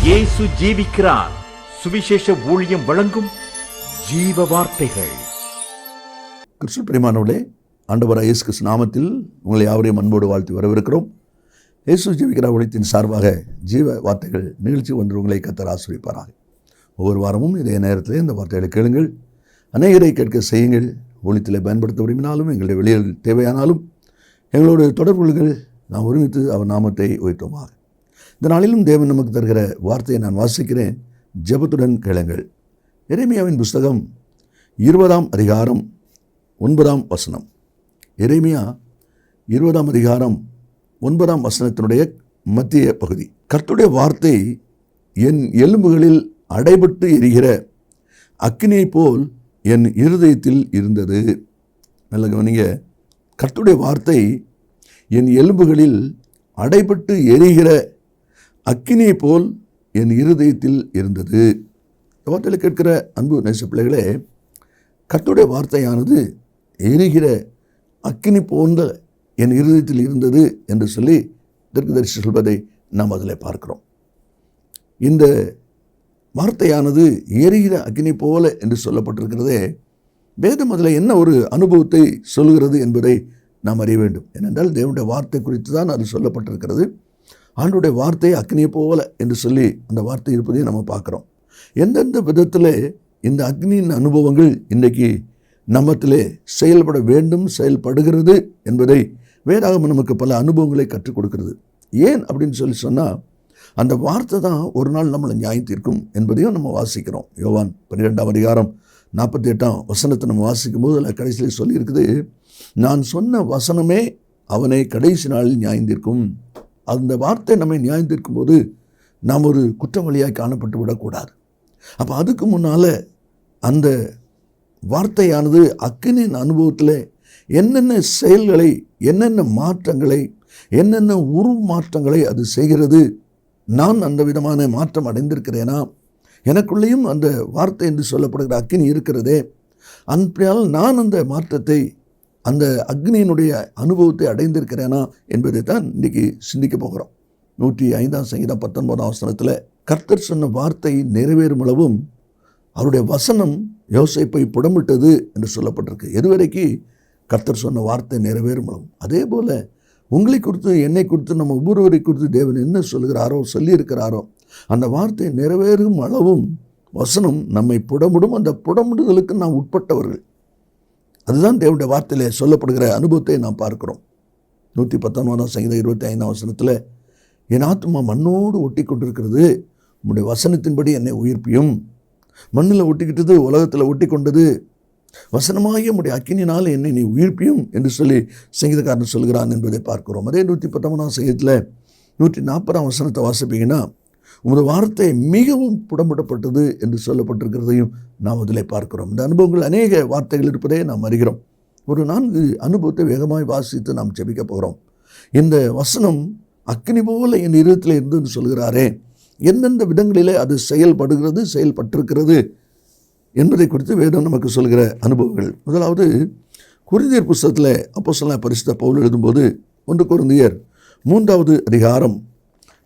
இயேசு ஜீவிக்கிறார். சுவிசேஷ ஊழியம் வழங்கும் ஜீவ வார்த்தைகள். கிறிஸ்து பிரியமானவர்களே, ஆண்டவராகிய இயேசு கிறிஸ்து நாமத்தில் உங்களை யாவரையும் அன்போடு வாழ்த்தி வரவிருக்கிறோம். இயேசு ஜீவிக்கிறார் ஊழியத்தின் சார்பாக ஜீவ வார்த்தைகள் நிகழ்ச்சி ஒன்று உங்களை கர்த்தர் ஆசீர்வதிப்பாராக. ஒவ்வொரு வாரமும் இதே நேரத்தில் இந்த வார்த்தைகளை கேளுங்கள், அநேகரை கேட்க செய்யுங்கள். ஊழியத்தில் பயன்படுத்த விரும்பினாலும், எங்களுடைய வெளியில் தேவையானாலும் எங்களோடு தொடர்பு கொள்ளுங்கள். நாம் ஒருமித்து அவர் நாமத்தை உயர்த்துவோமாக. இந்த நாளிலும் தேவன் நமக்கு தருகிற வார்த்தையை நான் வாசிக்கிறேன், ஜெபத்துடன் கேளுங்கள். எரேமியாவின் புஸ்தகம் 20ஆம் அதிகாரம் 9ஆம் வசனம். எரேமியா 20ஆம் அதிகாரம் 9ஆம் வசனத்தினுடைய மத்திய பகுதி. கர்த்தருடைய வார்த்தை என் எலும்புகளில் அடைபட்டு எரிகிற அக்கினியைப் போல் என் இருதயத்தில் இருந்தது. நல்ல கவனிங்க, கர்த்தருடைய வார்த்தை என் எலும்புகளில் அடைபட்டு எரிகிற அக்கினியை போல் என் இருதயத்தில் இருந்தது. வார்த்தையில் கேட்கிற அன்பு நேச பிள்ளைகளே, கர்த்தருடைய வார்த்தையானது எரிகிற அக்கினி போன்ற என் இருதயத்தில் இருந்தது என்று சொல்லி தீர்க்கதரிசி சொல்வதை நாம் அதில் பார்க்கிறோம். இந்த வார்த்தையானது எரிகிற அக்கினி போல என்று சொல்லப்பட்டிருக்கிறதே, வேதம் அதில் என்ன ஒரு அனுபவத்தை சொல்கிறது என்பதை நாம் அறிய வேண்டும். ஏனென்றால் தேவனுடைய வார்த்தை குறித்து தான் அது சொல்லப்பட்டிருக்கிறது. ஆண்டவருடைய வார்த்தை அக்னியை போல என்று சொல்லி அந்த வார்த்தை இருப்பதையும் நம்ம பார்க்குறோம். எந்தெந்த விதத்தில் இந்த அக்னியின் அனுபவங்கள் இன்றைக்கு நம்மத்திலே செயல்பட வேண்டும், செயல்படுகிறது என்பதை வேதாகமம் நமக்கு பல அனுபவங்களை கற்றுக் கொடுக்கிறது. ஏன் அப்படின்னு சொன்னால், அந்த வார்த்தை தான் ஒரு நாள் நம்மளை நியாயம் தீர்க்கும் என்பதையும் நம்ம வாசிக்கிறோம். யோவான் 12ஆம் அதிகாரம் 48ஆம் வசனத்தை நம்ம வாசிக்கும் போது அதில் கடைசியில் சொல்லியிருக்குது, நான் சொன்ன வசனமே அவனை கடைசி நாளில் நியாயம் தீர்க்கும். அந்த வார்த்தை நம்மை நியாயம் தீர்க்கும் போது நாம் ஒரு குற்றவாளியாய் காணப்பட்டு விடக்கூடாது. அப்போ அதுக்கு முன்னால் அந்த வார்த்தையானது அக்கினியின் அனுபவத்தில் என்னென்ன செயல்களை, என்னென்ன மாற்றங்களை, என்னென்ன உருமாற்றங்களை அது செய்கிறது, நான் அந்த விதமான மாற்றம் அடைந்திருக்கிறேனா, எனக்குள்ளேயும் அந்த வார்த்தை என்று சொல்லப்படுகிற அக்கினி இருக்கிறதே, அன்பினால் நான் அந்த மாற்றத்தை, அந்த அக்னியினுடைய அனுபவத்தை அடைந்திருக்கிறேனா என்பதை தான் இன்றைக்கி சிந்திக்க போகிறோம். 105ஆம் சங்கீதம் 19ஆம் வசனத்தில் கர்த்தர் சொன்ன வார்த்தை நிறைவேறும் அளவும் அவருடைய வசனம் யோசேப்பை புடமிட்டது என்று சொல்லப்பட்டிருக்கு. எதுவரைக்கு கர்த்தர் சொன்ன வார்த்தை நிறைவேறும் அளவும். அதே போல் உங்களை குறித்து, என்னை குறித்து, நம்ம ஒவ்வொருவரை குறித்து தேவன் என்ன சொல்லுகிறாரோ, சொல்லியிருக்கிறாரோ, அந்த வார்த்தை நிறைவேறும் அளவும் வசனம் நம்மை புடமிடும். அந்த புடமிடுதலுக்கு நாம் உட்பட்டவர்கள். அதுதான் தேவனுடைய வார்த்தையிலே சொல்லப்படுகிற அனுபவத்தை நாம் பார்க்கிறோம். 119ஆம் சங்கீதம் 25ஆம் வசனத்தில் என் ஆத்துமா மண்ணோடு ஒட்டி கொண்டிருக்கிறது, உம்முடைய வசனத்தின்படி என்னை உயிர்ப்பியும். மண்ணில் ஒட்டிக்கிட்டது, உலகத்தில் ஒட்டி கொண்டது, வசனமாகிய உம்முடைய அக்கினினால் என்னை நீ உயிர்ப்பியும் என்று சொல்லி சங்கீதக்காரன் சொல்கிறான் என்பதை பார்க்கிறோம். அதே 119ஆம் சங்கீதத்தில் 140ஆம் வசனத்தை வாசிப்பீங்கன்னா, உமது வார்த்தை மிகவும் புடமிடப்பட்டது என்று சொல்லப்பட்டிருக்கிறதையும் நாம் அதில் பார்க்கிறோம். இந்த அனுபவங்கள் அநேக வார்த்தைகள் இருப்பதை நாம் அறிகிறோம். ஒரு 4 அனுபவத்தை வேகமாய் வாசித்து நாம் ஜெபிக்க போகிறோம். இந்த வசனம் அக்கினி போல என் இருதயத்தில் இருந்து சொல்கிறாரே, எந்தெந்த விதங்களிலே அது செயல்படுகிறது, செயல்பட்டிருக்கிறது என்பதை குறித்து வேதம் நமக்கு சொல்கிற அனுபவங்கள். முதலாவது, கொரிந்தியர் புஸ்தகத்தில் அப்போஸ்தலனாகிய பரிசுத்த பவுல் எழுதும்போது 1 கொரிந்தியர் 3ஆவது அதிகாரம்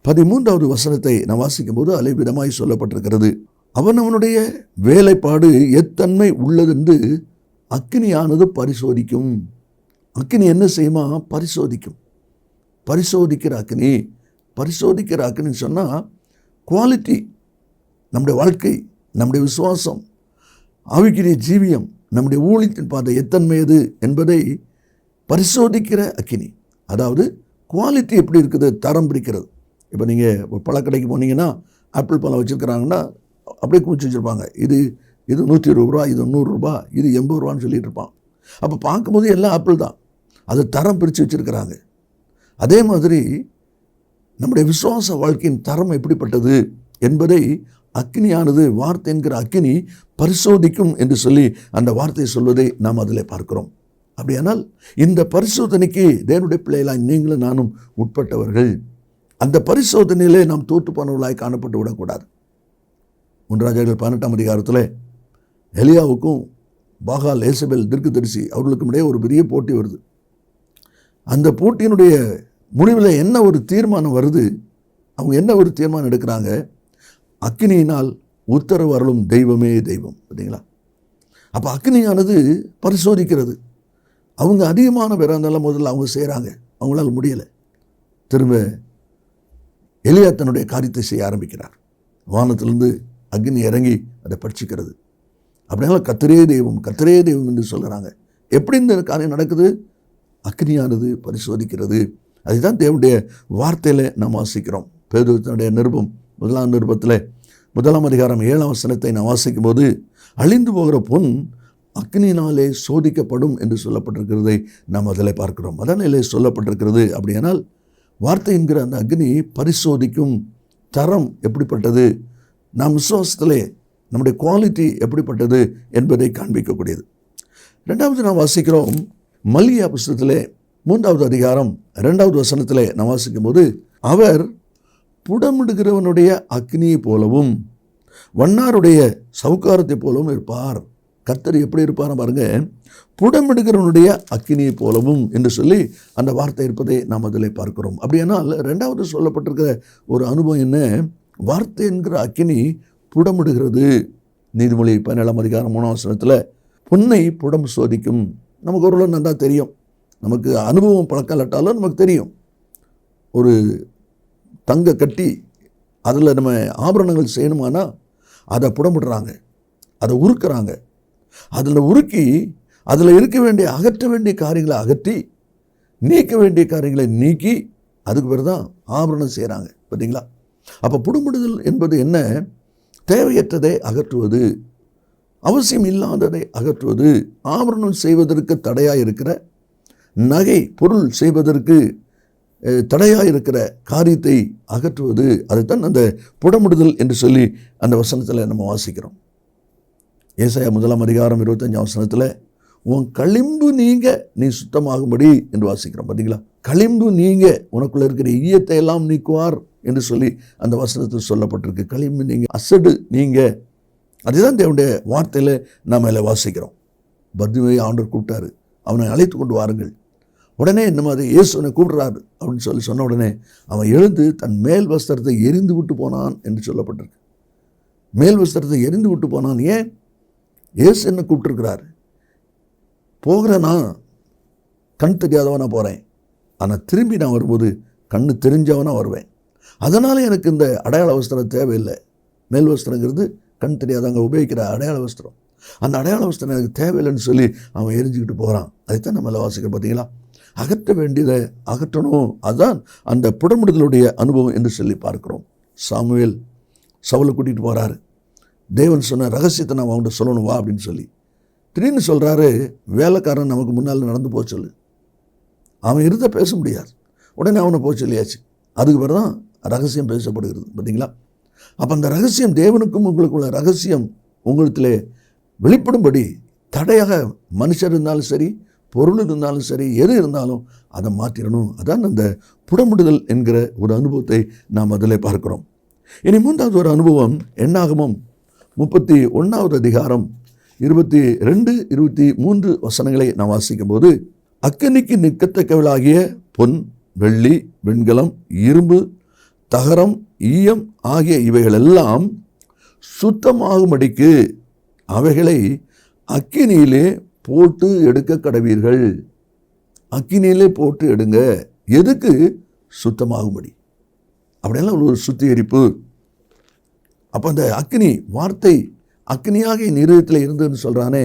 13ஆவது வசனத்தை நான் வாசிக்கும் போது அலைவிதமாய் சொல்லப்பட்டிருக்கிறது, அவனுடைய வேலைப்பாடு எத்தன்மை உள்ளதென்று அக்கினியானது பரிசோதிக்கும். அக்கினி என்ன செய்யுமா? பரிசோதிக்கும். பரிசோதிக்கிற அக்கினி. பரிசோதிக்கிற அக்கினின்னு சொன்னால் குவாலிட்டி, நம்முடைய வாழ்க்கை, நம்முடைய விசுவாசம், ஆவிக்குரிய ஜீவியம், நம்முடைய ஊழியத்தின் பாதை எத்தன்மை எது என்பதை பரிசோதிக்கிற அக்கினி. அதாவது குவாலிட்டி எப்படி இருக்குது, தரம் பிரிக்கிறது. இப்போ நீங்கள் ஒரு பழக்கடைக்கு போனீங்கன்னா, ஆப்பிள் பழம் வச்சுருக்கிறாங்கன்னா அப்படியே குமிச்சு வச்சுருப்பாங்க. இது 120 ரூபா, இது 100 ரூபா, இது 80 ரூபான்னு சொல்லிட்டு இருப்பான். அப்போ பார்க்கும்போது எல்லாம் ஆப்பிள் தான். அது தரம் பிரித்து வச்சுருக்கிறாங்க. அதே மாதிரி நம்முடைய விசுவாச வாழ்க்கையின் தரம் எப்படிப்பட்டது என்பதை அக்கினியானது, வார்த்தை என்கிற அக்கினி பரிசோதிக்கும் என்று சொல்லி அந்த வார்த்தையை சொல்வதை நாம் அதில் பார்க்கிறோம். அப்படியானால் இந்த பரிசோதனைக்கு தேவனுடைய பிள்ளைகளாய் நீங்களும் நானும் உட்பட்டவர்கள். அந்த பரிசோதனையிலே நாம் தோற்று போனவர்களாய் காணப்பட்டு விடக்கூடாது. 1 ராஜாக்கள் 18ஆம் அதிகாரத்தில் எலியாவுக்கும் பாகால் ஏசபேல் தீர்க்கதரிசி அவர்களுக்கும் இடையே ஒரு பெரிய போட்டி வருது. அந்த போட்டியினுடைய முடிவில் என்ன ஒரு தீர்மானம் வருது, அவங்க என்ன ஒரு தீர்மானம் எடுக்கிறாங்க, அக்கினியினால் உத்தரவு அருளும் தெய்வமே தெய்வம். பார்த்தீங்களா? அப்போ அக்கினியானது பரிசோதிக்கிறது. அவங்க அதிகமான பேராக இருந்தாலும் முதல்ல அவங்க செய்கிறாங்க, அவங்களால முடியலை. திரும்ப எலியா தன்னுடைய காரியத்தை செய்ய ஆரம்பிக்கிறார். வானத்திலிருந்து அக்னி இறங்கி அதை பட்சிக்கிறது. அப்படினால கர்த்தரே தெய்வம், கர்த்தரே தெய்வம் என்று சொல்கிறாங்க. எப்படி இந்த காரியம் நடக்குது? அக்னியானது பரிசோதிக்கிறது. அதுதான் தேவனுடைய வார்த்தையில் நாம் வாசிக்கிறோம். பேதுருவினுடைய நிருபம் 1 நிருபத்தில் 1 அதிகாரம் 7 வசனத்தை நாம் வாசிக்கும் போது, அழிந்து போகிற பொன் அக்னியினாலே சோதிக்கப்படும் என்று சொல்லப்பட்டிருக்கிறதை நாம் அதில் பார்க்கிறோம். அதனாலே சொல்லப்பட்டிருக்கிறது. அப்படியானால் வார்த்தை என்கிற அந்த அக்னி பரிசோதிக்கும் தரம் எப்படிப்பட்டது, நாம் விசுவாசத்திலே நம்முடைய குவாலிட்டி எப்படிப்பட்டது என்பதை காண்பிக்கக்கூடியது. 2வது நாம் வாசிக்கிறோம் மல்கியா புஸ்தகத்திலே 3வது அதிகாரம் 2வது வசனத்திலே நாம் வாசிக்கும் போது, அவர் புடமிடுகிறவனுடைய அக்னியை போலவும் வண்ணாருடைய சவுக்காரத்தை போலவும் இருப்பார். கர்த்தர் எப்படி இருப்பார் பாருங்க, புடமிடுகிறவனுடைய அக்கினியை போலவும் என்று சொல்லி அந்த வார்த்தை இருப்பதை நாம் அதில் பார்க்கிறோம். அப்படியானால் 2வது சொல்லப்பட்டிருக்கிற ஒரு அனுபவம் என்ன? வார்த்தை என்கிற அக்கினி புடமிடுகிறது. நீதிமொழி 17 அதிகாரம் 3 வசனத்தில் பொன்னை புடம் சோதிக்கும். நமக்கு ஒரு நல்லா தெரியும், நமக்கு அனுபவம் பழக்கம் இல்லாட்டாலும் நமக்கு தெரியும். ஒரு தங்க கட்டி அதில் நம்ம ஆபரணங்கள் செய்யணுமானா அதை புடமிடுறாங்க, அதை உருக்குறாங்க. அதில் உருக்கி அதில் இருக்க வேண்டிய அகற்ற வேண்டிய காரியங்களை அகற்றி நீக்க வேண்டிய காரியங்களை நீக்கி அதுக்கு பிறகு தான் ஆபரணம் செய்கிறாங்க. பார்த்தீங்களா? அப்போ புடமிடுதல் என்பது என்ன? தேவையற்றதை அகற்றுவது, அவசியம் இல்லாததை அகற்றுவது, ஆபரணம் செய்வதற்கு தடையாக இருக்கிற, நகை பொருள் செய்வதற்கு தடையாக இருக்கிற காரியத்தை அகற்றுவது. அதுதான் அந்த புடமிடுதல் என்று சொல்லி அந்த வசனத்தில் நம்ம வாசிக்கிறோம். ஏசாயா 1 அதிகாரம் 25 வசனத்தில் உன் களிம்பு நீங்க நீ சுத்தமாகும்படி என்று வாசிக்கிறோம். பார்த்தீங்களா? களிம்பு நீங்க உனக்குள்ள இருக்கிற ஈயத்தை எல்லாம் நீக்குவார் என்று சொல்லி அந்த வசனத்தில் சொல்லப்பட்டிருக்கு. களிம்பு நீங்க, அசடு நீங்க. அதுதான் தேவனுடைய வார்த்தையில் நாம் அதில் வாசிக்கிறோம். பர்திமையை ஆண்டவர் கூப்பிட்டாரு, அவனை அழைத்து கொண்டு வாருங்கள். உடனே இந்த மாதிரி இயேசுனை கூப்பிடுறாரு அப்படின்னு சொல்லி சொன்ன உடனே அவன் எழுந்து தன் மேல் வஸ்திரத்தை எரிந்து விட்டு போனான் என்று சொல்லப்பட்டிருக்கு. மேல் வஸ்திரத்தை எரிந்து விட்டு போனான். ஏன்? இயேசு என்ன கூப்பிட்டுருக்கிறாரு. போகிறேன்னா கண் தெரியாதவனாக போகிறேன், ஆனால் திரும்பி நான் வரும்போது கண்ணு தெரிஞ்சவனாக வருவேன். அதனால் எனக்கு இந்த அடையாள வஸ்திரம் தேவையில்லை. மேல் வஸ்திரங்கிறது கண் தெரியாதவங்க உபயோகிக்கிற அடையாள வஸ்திரம். அந்த அடையாள வஸ்திரம் எனக்கு தேவையில்லைன்னு சொல்லி அவன் எரிஞ்சுக்கிட்டு போகிறான். அதைத்தான் நம்மள வாசிக்கிறோம். பார்த்தீங்களா? அகற்ற வேண்டியதை அகற்றணும். அதுதான் அந்த புடமிடுதலுடைய அனுபவம் என்று சொல்லி பார்க்கிறோம். சாமுவேல் சவுலை கூட்டிகிட்டு போகிறாரு. தேவன் சொன்ன ரகசியத்தை நான் அவங்கள்ட்ட சொல்லணும் வா அப்படின்னு சொல்லி. திடீர்னு சொல்கிறாரு, வேலைக்காரன் நமக்கு முன்னால் நடந்து போக சொல்லு. அவன் இருந்த பேச முடியாது. உடனே அவனை போக சொல்லியாச்சு. அதுக்கு பிறகு தான் ரகசியம் பேசப்படுகிறது. பார்த்தீங்களா? அப்போ அந்த ரகசியம், தேவனுக்கும் உங்களுக்குள்ள ரகசியம் உங்களிடத்தில் வெளிப்படும்படி தடையாக மனுஷர் இருந்தாலும் சரி, பொருள் இருந்தாலும் சரி, எது இருந்தாலும் அதை மாற்றிடணும். அதான் அந்த புடமிடுதல் என்கிற ஒரு அனுபவத்தை நாம் அதில் பார்க்கிறோம். இனி 3வது ஒரு அனுபவம் என்னாகமம் 31 அதிகாரம் 22, 23 வசனங்களை நாம் வாசிக்கும் போது, அக்கினிக்கு நிற்கத்தக்கவளாகிய பொன், வெள்ளி, வெண்கலம், இரும்பு, தகரம், ஈயம் ஆகிய இவைகளெல்லாம் சுத்தமாகும்படிக்கு அவைகளை அக்கினியிலே போட்டு எடுக்க கடவீர்கள். அக்கினியிலே போட்டு எடுங்க. எதுக்கு? சுத்தமாகும்படி. அப்படின்னா ஒரு சுத்திகரிப்பு. அப்போ அந்த அக்கினி வார்த்தை அக்கினியாக என் இருதயத்தில் இருந்ததுன்னு சொல்கிறானே,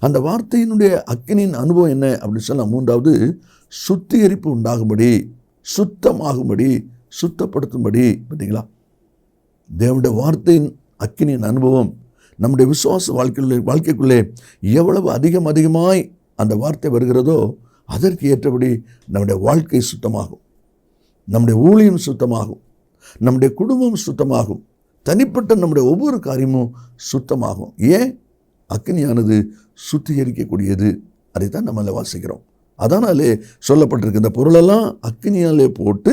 அந்த வார்த்தையினுடைய அக்கினியின் அனுபவம் என்ன அப்படின்னு சொன்னால், 3வது சுத்திகரிப்பு உண்டாகும்படி, சுத்தமாகும்படி, சுத்தப்படுத்தும்படி. பார்த்தீங்களா? தேவனுடைய வார்த்தையின் அக்கினியின் அனுபவம் நம்முடைய விசுவாச வாழ்க்கைக்குள்ளே எவ்வளவு அதிகமாய் அந்த வார்த்தை வருகிறதோ அதற்கு ஏற்றபடி நம்முடைய வாழ்க்கை சுத்தமாகும், நம்முடைய ஊழியம் சுத்தமாகும், நம்முடைய குடும்பம் சுத்தமாகும், தனிப்பட்ட நம்முடைய ஒவ்வொரு காரியமும் சுத்தமாகும். ஏன்? அக்கினியானது சுத்திகரிக்கக்கூடியது. அதைத்தான் நம்மள வாசிக்கிறோம். அதனாலே சொல்லப்பட்டிருக்கு, இந்த பொருளெல்லாம் அக்கினியாலே போட்டு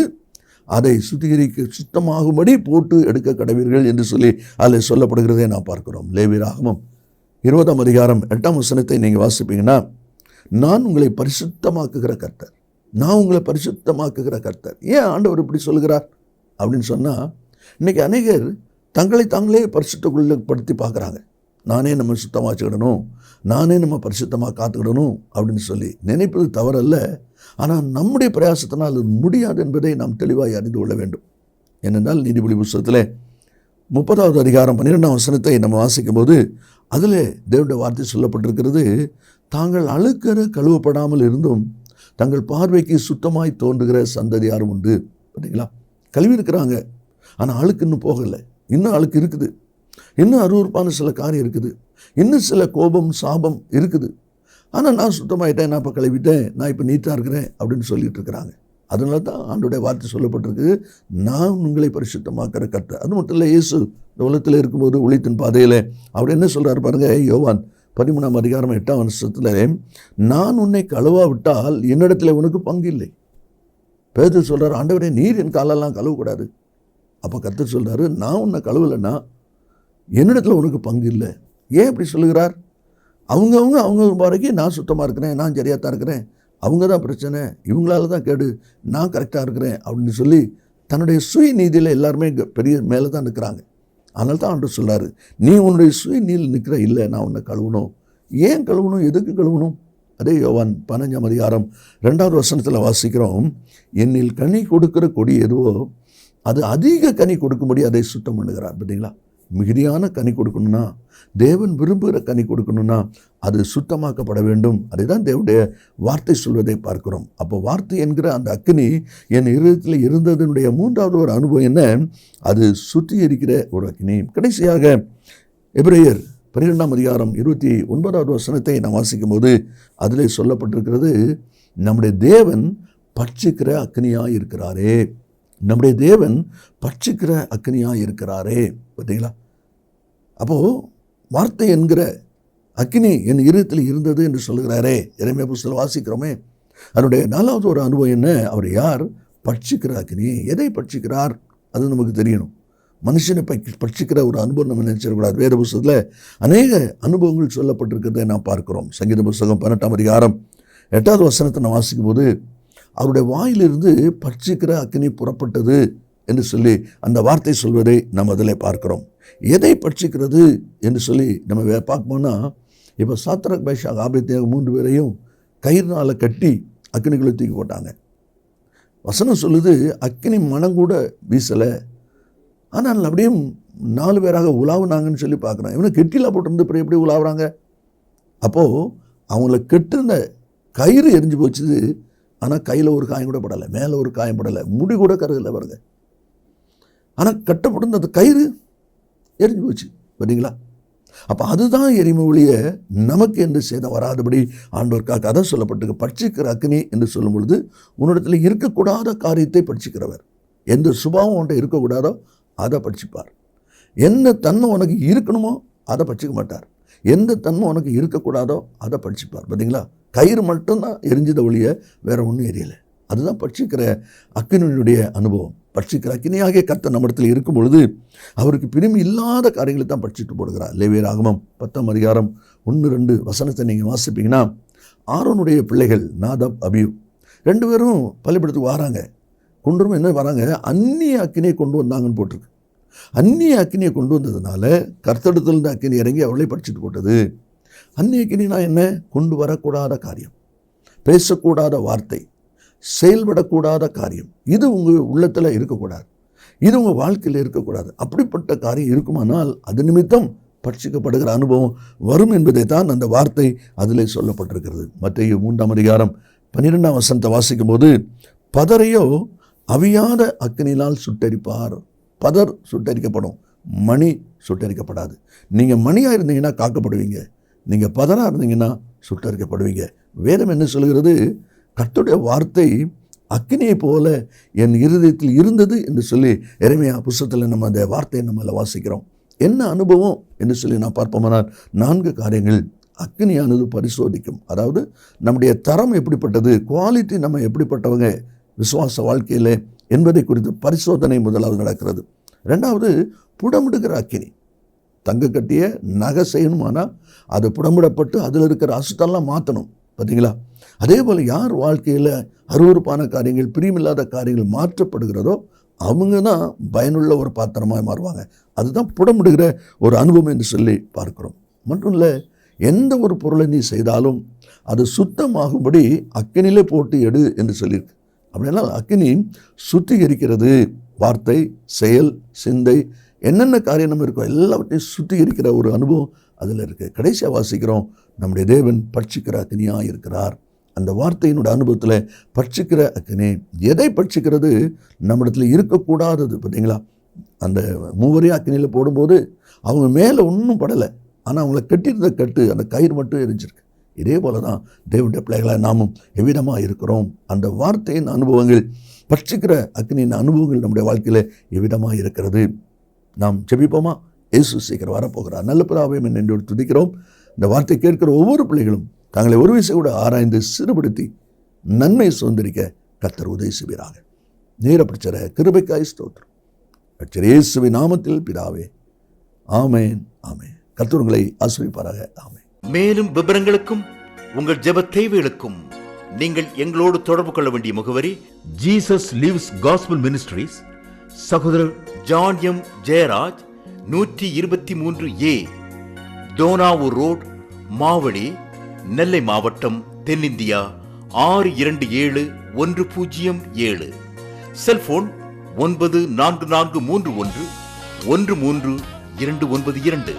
அதை சுத்திகரிக்க சுத்தமாகும்படி போட்டு எடுக்க கடவீர்கள் என்று சொல்லி அதில் சொல்லப்படுகிறதை நாம் பார்க்கிறோம். லேவியராகமம் 20 அதிகாரம் 8 வசனத்தை நீங்கள் வாசிப்பீங்கன்னா, நான் உங்களை பரிசுத்தமாக்குகிற கர்த்தர், நான் உங்களை பரிசுத்தமாக்குகிற கர்த்தர். ஏன் ஆண்டவர் இப்படி சொல்கிறார் அப்படின்னு சொன்னால், இன்றைக்கி அநேகர் தங்களை தாங்களே பரிசுத்தப்படுத்தி பார்க்குறாங்க. நானே நம்ம சுத்தமாக வச்சுக்கிடணும், நானே நம்ம பரிசுத்தமாக காத்துக்கிடணும் அப்படின்னு சொல்லி நினைப்பது தவறல்ல. ஆனால் நம்முடைய பிரயாசத்தினால் அது முடியாது என்பதை நாம் தெளிவாக அறிந்து கொள்ள வேண்டும். ஏனென்றால் நீதிபதி புஸ்தகத்தில் 30வது அதிகாரம் 12ஆம் வசனத்தை நம்ம வாசிக்கும் போது அதில் தேவனுடைய வார்த்தை சொல்லப்பட்டிருக்கிறது. தாங்கள் அழுக்கிற கழுவப்படாமல் இருந்தும் தங்கள் பார்வைக்கு சுத்தமாய் தோன்றுகிற சந்ததியாரும் உண்டு. பார்த்தீங்களா, கழுவி இருக்கிறாங்க, ஆனால் அழுக்கு இன்னும் போகலை, இன்னும் அழுக்கு இருக்குது, இன்னும் அருவருப்பான சில காரியம் இருக்குது, இன்னும் சில கோபம் சாபம் இருக்குது. ஆனால் நான் சுத்தமாயிட்டேன், நான் இப்போ கழுவிட்டேன், நான் இப்போ நீட்டாக இருக்கிறேன் அப்படின்னு சொல்லிட்டு இருக்கிறாங்க. அதனால தான் ஆண்டோடைய வார்த்தை சொல்லப்பட்டிருக்கு, நான் உங்களை பரிசுத்தமாக்கிற கர்த்தர். அது மட்டும் இல்லை, இயேசு இந்த உலகத்தில் இருக்கும்போது ஒளித்தின் பாதையில் அவர் என்ன சொல்கிறார் பாருங்க. யோவான் 13ஆம் அதிகாரம் 8ஆம் வசனத்தில், நான் உன்னை கழுவாவிட்டால் என்னிடத்தில் உனக்கு பங்கு இல்லை. பேதுரு சொல்கிறார், ஆண்டவரே நீர் என் காலெல்லாம் கழுவக்கூடாது. அப்போ கர்த்தர் சொல்கிறாரு, நான் உன்னை கழுவலைன்னா என்னிடத்தில் உனக்கு பங்கு இல்லை. ஏன் இப்படி சொல்லுகிறார்? அவங்க வரைக்கும் நான் சுத்தமாக இருக்கிறேன், நான் சரியாக தான் இருக்கிறேன், அவங்க தான் பிரச்சனை, இவங்களால தான் கேடு, நான் கரெக்டாக இருக்கிறேன் அப்படின்னு சொல்லி தன்னுடைய சுய நீதியில் எல்லாருமே பெரிய மேலே தான் நிற்கிறாங்க. அதனால தான் ஆண்டவர் சொல்கிறார், நீ உன்னுடைய சுய நீதியில் நிற்கிற, இல்லை நான் உன்னை கழுவணும். ஏன் கழுவணும், எதுக்கு கழுவணும்? அதே யோவான் 15ஆம் அதிகாரம் 2வது வசனத்தில் வாசிக்கிறோம், என்னில் கனி கொடுக்கிற கொடி எதுவோ அது அதிக கனி கொடுக்கும்படி அதை சுத்தம் பண்ணுகிறார். பார்த்தீங்களா, மிகுதியான கனி கொடுக்கணும்னா, தேவன் விரும்புகிற கனி கொடுக்கணும்னா அது சுத்தமாக்கப்பட வேண்டும். அதை தான் தேவனுடைய வார்த்தை சொல்வதை பார்க்கிறோம். அப்போ வார்த்தை என்கிற அந்த அக்கினி என் இருதயத்தில் இருந்ததனுடைய 3வது ஒரு அனுபவம் என்ன? அது சுத்திகரிக்கிற ஒரு அக்கினி. கடைசியாக எபிரேயர் 12ஆம் அதிகாரம் 29வது வசனத்தை நாம் வாசிக்கும் போது அதிலே சொல்லப்பட்டிருக்கிறது, நம்முடைய தேவன் பட்சிக்கிற அக்கினியாக இருக்கிறாரே, நம்முடைய தேவன் பட்சிக்கிற அக்கினியாக இருக்கிறாரே. பார்த்தீங்களா, அப்போது வார்த்தை என்கிற அக்கினி என் இருதயத்தில் இருந்தது என்று சொல்லுகிறாரே. எரேமியா புஸ்தகத்தில் வாசிக்கிறோமே. அதனுடைய 4வது ஒரு அனுபவம் என்ன? அவர் யார்? பட்சிக்கிற அக்கினி. எதை பட்சிக்கிறார் அது நமக்கு தெரியணும். மனுஷனை பட்சிக்கிற ஒரு அனுபவம் நம்ம நினைச்சிடக்கூடாது. வேத புஸ்தகத்தில் அநேக அனுபவங்கள் சொல்லப்பட்டிருக்கிறதை நாம் பார்க்கிறோம். சங்கீத புஸ்தகம் 18ஆம் அதிகாரம் 8வது வசனத்தை நான் வாசிக்கும் போது அவருடைய வாயிலிருந்து பட்சிக்கிற அக்கினி புறப்பட்டது என்று சொல்லி அந்த வார்த்தை சொல்வதை நாம் அதில் பார்க்கிறோம். எதை பட்சிக்கிறது என்று சொல்லி நம்ம பார்க்கணும்னா, இப்போ சாத்ராக் மேஷாக் ஆபேத்நேகோ 3 பேரையும் கயிறுனால கட்டி அக்கினிக்குள்ளே தூக்கி போட்டாங்க. வசனம் சொல்லுது, அக்கினி மனம் கூட வீசலை, ஆனால் அப்படியே 4 பேராக உலாவுனாங்கன்னு சொல்லி பார்க்குறோம். இவனை கெட்டியில் போட்டிருந்து அப்புறம் எப்படி உலாவுறாங்க? அப்போது அவங்கள கெட்டுன கயிறு எரிஞ்சு போச்சுது. ஆனால் கையில் ஒரு காயம் கூட படலை, மேலே ஒரு காயம் படலை, முடி கூட கருகலை பாருங்க. ஆனால் கட்டப்பட்டிருந்த அந்த கயிறு எரிஞ்சு போச்சு. பார்த்தீங்களா? அப்போ அதுதான் எரிமை ஒழிய நமக்கு என்று சேதம் வராதபடி ஆண்டவருக்காக அதான் சொல்லப்பட்டிருக்கு. பட்சிக்கிற அக்கினி என்று சொல்லும் பொழுது உன்னிடத்தில் இருக்கக்கூடாத காரியத்தை பட்சிக்கிறவர். எந்த சுபாவம் ஒன்றை இருக்கக்கூடாதோ அதை பட்சிப்பார். என்ன தன்மை உனக்கு இருக்கணுமோ அதை பட்சிக்க மாட்டார். எந்த தன்மை உனக்கு இருக்கக்கூடாதோ அதை பட்சிப்பார். பார்த்தீங்களா? கயிறு மட்டும்தான் எரிஞ்சதை ஒழிய வேற ஒன்றும் எரியலை. அதுதான் பட்சிக்கிற அக்கினியுடைய அனுபவம். பட்சிக்கிற அக்கினியாகிய கர்த்தர் நம்மிடத்தில் இருக்கும் பொழுது அவருக்கு பிரிமி இல்லாத காரியங்களை தான் பட்சித்து போடுகிறார். லேவியராகமம் 10ஆம் அதிகாரம் 1-2 வசனத்தை நீங்கள் வாசிப்பீங்கன்னா, ஆரோனுடைய பிள்ளைகள் நாதாப் அபியூ 2 பேரும் பலிபீடத்துக்கு வராங்க. கொண்டு என்ன வராங்க? அந்நிய அக்கினியை கொண்டு வந்தாங்கன்னு போட்டிருக்கு. அந்நிய அக்கினியை கொண்டு வந்ததுனால கர்த்தரிடத்திலிருந்து அக்கினி இறங்கி அவளை பட்சித்து போட்டது. அந்நிய அக்கினினா என்ன? கொண்டு வரக்கூடாத காரியம், பேசக்கூடாத வார்த்தை, செயல்படக்கூடாத காரியம். இது உங்கள் உள்ளத்தில் இருக்கக்கூடாது, இது உங்கள் வாழ்க்கையில் இருக்கக்கூடாது. அப்படிப்பட்ட காரியம் இருக்குமானால் அது நிமித்தம் பட்சிக்கப்படுகிற அனுபவம் வரும் என்பதை தான் அந்த வார்த்தை அதில் சொல்லப்பட்டிருக்கிறது. மத்தேயு 3ஆம் அதிகாரம் 12ஆம் வசனத்தை வாசிக்கும் போது, பதரையோ அவியாத அக்கினியினால் சுட்டரிப்பார். பதர் சுட்டரிக்கப்படும், மணி சுட்டரிக்கப்படாது. நீங்கள் மணியாக இருந்தீங்கன்னா காக்கப்படுவீங்க, நீங்கள் பதராக இருந்தீங்கன்னா சுட்டரிக்கப்படுவீங்க. வேதம் என்ன சொல்கிறது? கர்த்தருடைய வார்த்தை அக்கினியை போல என் இருதயத்தில் இருந்தது என்று சொல்லி எரேமியா புஸ்தகத்தில் நம்ம அந்த வார்த்தையை நம்மள வாசிக்கிறோம். என்ன அனுபவம் என்று சொல்லி நான் பார்ப்போமானால் 4 காரியங்கள் அக்கினியானது பரிசோதிக்கும். அதாவது நம்முடைய தரம் எப்படிப்பட்டது, குவாலிட்டி நம்ம எப்படிப்பட்டவங்க விசுவாச வாழ்க்கையில் என்பதை குறித்து பரிசோதனை முதலாவது நடக்கிறது. 2வது புடமிடுகிற அக்கினி. தங்க கட்டிய நகை செய்யணுமானால் அது புடமிடப்பட்டு அதில் இருக்கிற அசுத்தெல்லாம் மாற்றணும். பார்த்தீங்களா? அதே போல் யார் வாழ்க்கையில் அருவருப்பான காரியங்கள், பிரியமில்லாத காரியங்கள் மாற்றப்படுகிறதோ அவங்க தான் பயனுள்ள ஒரு பாத்திரமாக மாறுவாங்க. அதுதான் புடமிடுகிற ஒரு அனுபவம் என்று சொல்லி பார்க்கிறோம். மட்டும் இல்லை, எந்த ஒரு பொருளை நீ செய்தாலும் அது சுத்தமாகும்படி அக்கினிலே போட்டு எடு என்று சொல்லியிருக்கு. அப்படின்னா அக்கினி சுத்திகரிக்கிறது. வார்த்தை, செயல், சிந்தை, என்னென்ன காரியம் நம்ம இருக்கோ எல்லாவற்றையும் சுத்திகரிக்கிற ஒரு அனுபவம் அதில் இருக்குது. கடைசியாக வாசிக்கிறோம், நம்முடைய தேவன் பட்சிக்கிற அக்கினியாக இருக்கிறார். அந்த வார்த்தையினுடைய அனுபவத்தில் பட்சிக்கிற அக்கினி. எதை பட்சிக்கிறது? நம்மிடத்தில் இருக்கக்கூடாதது. பார்த்தீங்களா, அந்த மூவரையும் அக்கினியில் போடும்போது அவங்க மேலே ஒன்றும் படலை, ஆனால் அவங்கள கட்டியிருந்த கட்டு, அந்த கயிறு மட்டும் எரிஞ்சிருக்கு. இதே போல தான் தேவனுடைய பிள்ளைகளாக நாமும் எவ்விதமாக இருக்கிறோம். அந்த வார்த்தையின் அனுபவங்கள், பட்சிக்கிற அக்கினியின் அனுபவங்கள் நம்முடைய வாழ்க்கையில் எவ்விதமாக இருக்கிறது. நாம் ஜெபிப்போமா? இயேசு சீக்கிரம் வரப்போகிறார். நல்ல பிதாவே, என்று துதிக்கிறோம். இந்த வார்த்தை கேட்கிற ஒவ்வொரு பிள்ளைகளும் தங்களை ஒரு விஷயம் கூட ஆராய்ந்து சிறுபடுத்தி நன்மை சுதந்திரிக்க கர்த்தர் உதவி செய்வீராக. நீரப்பிடிச்சர கிருபைக்காய் ஸ்தோத்திரம். கர்த்தர் இயேசுவின் நாமத்தில் பிதாவே, ஆமேன், ஆமேன். கர்த்தர் உங்களை ஆசீர்வதிப்பாராக. ஆமேன். மேலும் விவரங்களுக்கும் உங்கள் ஜெப தேவைகளுக்கும் நீங்கள் எங்களோடு தொடர்பு கொள்ள வேண்டிய முகவரி: ஜீசஸ் லிவ்ஸ் காஸ்பல் மினிஸ்ட்ரீஸ், சகோதரர் John M Jeyaraj, 123A Dohnavur road, Mavadi, Nellai மாவட்டம், தென்னிந்தியா 627107. செல்போன் 9443113292.